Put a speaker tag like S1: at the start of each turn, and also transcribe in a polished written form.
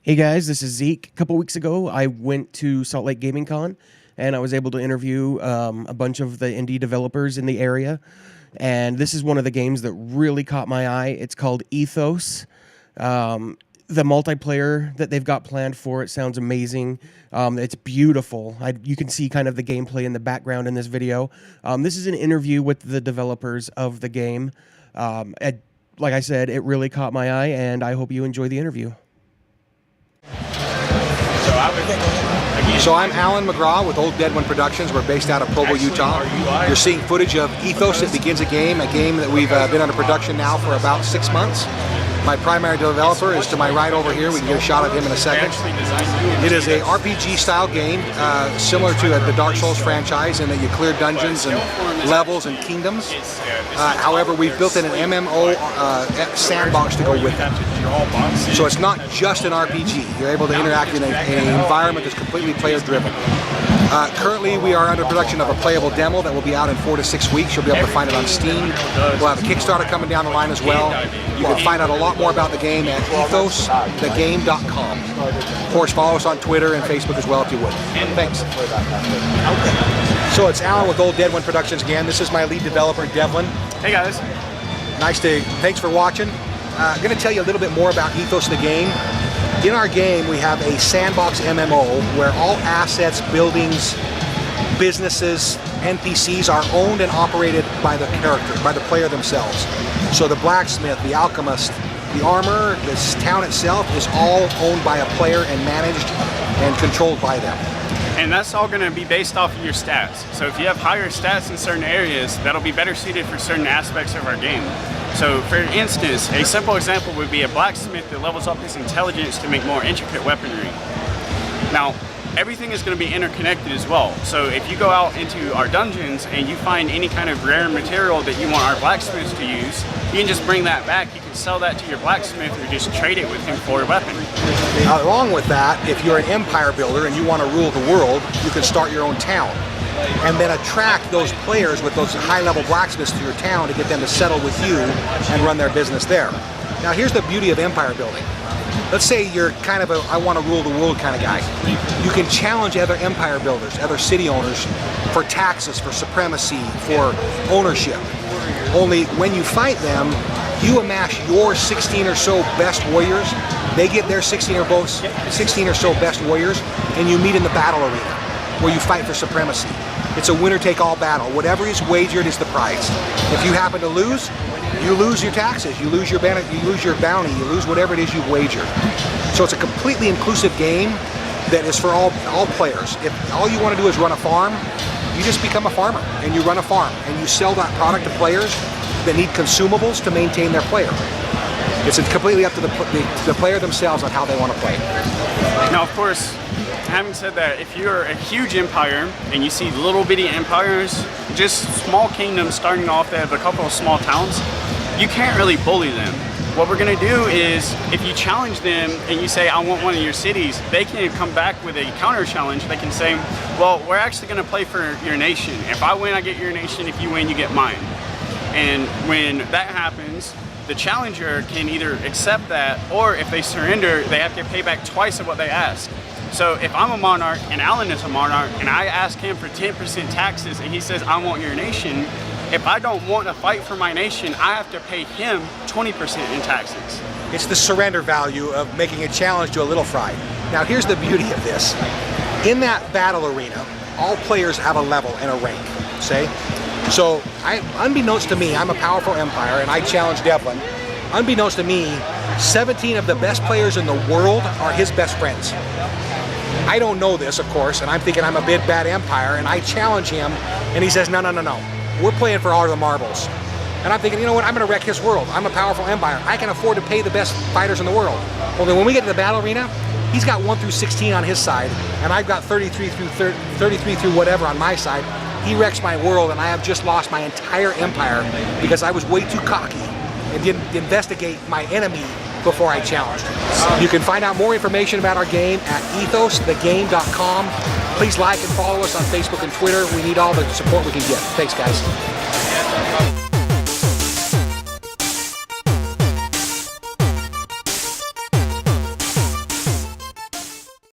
S1: Hey guys, this is Zeke. A couple weeks ago, I went to Salt Lake Gaming Con, and I was able to interview a bunch of the indie developers in the area. And this is one of the games that really caught my eye. It's called Ethos. The multiplayer that they've got planned for it sounds amazing. It's beautiful. You can see kind of the gameplay in the background in this video. This is an interview with the developers of the game. Like I said, it really caught my eye, and I hope you enjoy the interview.
S2: So I'm Alan McGraw with Old Dead One Productions. We're based out of Provo, Utah. You're seeing footage of Ethos that begins a game that we've been under production now for about 6 months. My primary developer is to my right over here. We can get a shot of him in a second. It is a RPG style game, similar to the Dark Souls franchise, in that you clear dungeons and levels and kingdoms. However, we've built in an MMO sandbox to go with it. So it's not just an RPG. You're able to interact in an environment that's completely player driven. Currently, we are under production of a playable demo that will be out in 4 to 6 weeks. You'll be able to find it on Steam. We'll have a Kickstarter coming down the line as well. You can find out a lot more about the game at ethosthegame.com. Of course, follow us on Twitter and Facebook as well if you would. Thanks. So it's Alan with Old Dead One Productions again. This is my lead developer, Devlin.
S3: Hey guys.
S2: Thanks for watching. I'm going to tell you a little bit more about Ethos the game. In our game, we have a sandbox MMO where all assets, buildings, businesses, NPCs are owned and operated by the character, by the player themselves. So the blacksmith, the alchemist, the armor, this town itself is all owned by a player and managed and controlled by them.
S3: And that's all going to be based off of your stats. So if you have higher stats in certain areas, that'll be better suited for certain aspects of our game. So for instance, a simple example would be a blacksmith that levels up his intelligence to make more intricate weaponry. Now, everything is going to be interconnected as well. So if you go out into our dungeons and you find any kind of rare material that you want our blacksmiths to use, you can just bring that back. You can sell that to your blacksmith or just trade it with him for a weapon.
S2: Along with that, if you're an empire builder and you want to rule the world, you can start your own town and then attract those players with those high-level blacksmiths to your town to get them to settle with you and run their business there. Now here's the beauty of empire building. Let's say you're kind of a I want to rule the world kind of guy. You can challenge other empire builders, other city owners for taxes, for supremacy, for ownership. Only when you fight them, you amass your 16 or so best warriors, they get their 16 or so best warriors, and you meet in the battle arena where you fight for supremacy. It's a winner-take-all battle. Whatever is wagered is the prize. If you happen to lose, you lose your taxes, you lose your bounty, you lose whatever it is you've wagered. So it's a completely inclusive game that is for all players. If all you want to do is run a farm, you just become a farmer and you run a farm and you sell that product to players that need consumables to maintain their player. It's completely up to the player themselves on how they want to play.
S3: Now, of course, having said that, if you're a huge empire and you see little bitty empires, just small kingdoms starting off that have a couple of small towns, you can't really bully them. What we're going to do is, if you challenge them and you say, I want one of your cities, they can come back with a counter challenge. They can say, well, we're actually going to play for your nation. If I win, I get your nation. If you win, you get mine. And when that happens, the challenger can either accept that, or if they surrender, they have to pay back twice of what they ask. So if I'm a monarch and Alan is a monarch and I ask him for 10% taxes and he says, I want your nation, if I don't want to fight for my nation, I have to pay him 20% in taxes.
S2: It's the surrender value of making a challenge to a little fry. Now here's the beauty of this. In that battle arena, all players have a level and a rank, say? So unbeknownst to me, I'm a powerful empire and I challenge Devlin. Unbeknownst to me, 17 of the best players in the world are his best friends. I don't know this, of course, and I'm thinking I'm a big bad empire, and I challenge him, and he says, no, no, no, no. We're playing for all the marbles. And I'm thinking, you know what, I'm going to wreck his world. I'm a powerful empire. I can afford to pay the best fighters in the world. Well, then when we get to the battle arena, he's got 1 through 16 on his side, and I've got 33 through whatever on my side. He wrecks my world, and I have just lost my entire empire because I was way too cocky and didn't investigate my enemy before I challenged him. You can find out more information about our game at ethosthegame.com. Please like and follow us on Facebook and Twitter. We need all the support we can get. Thanks, guys.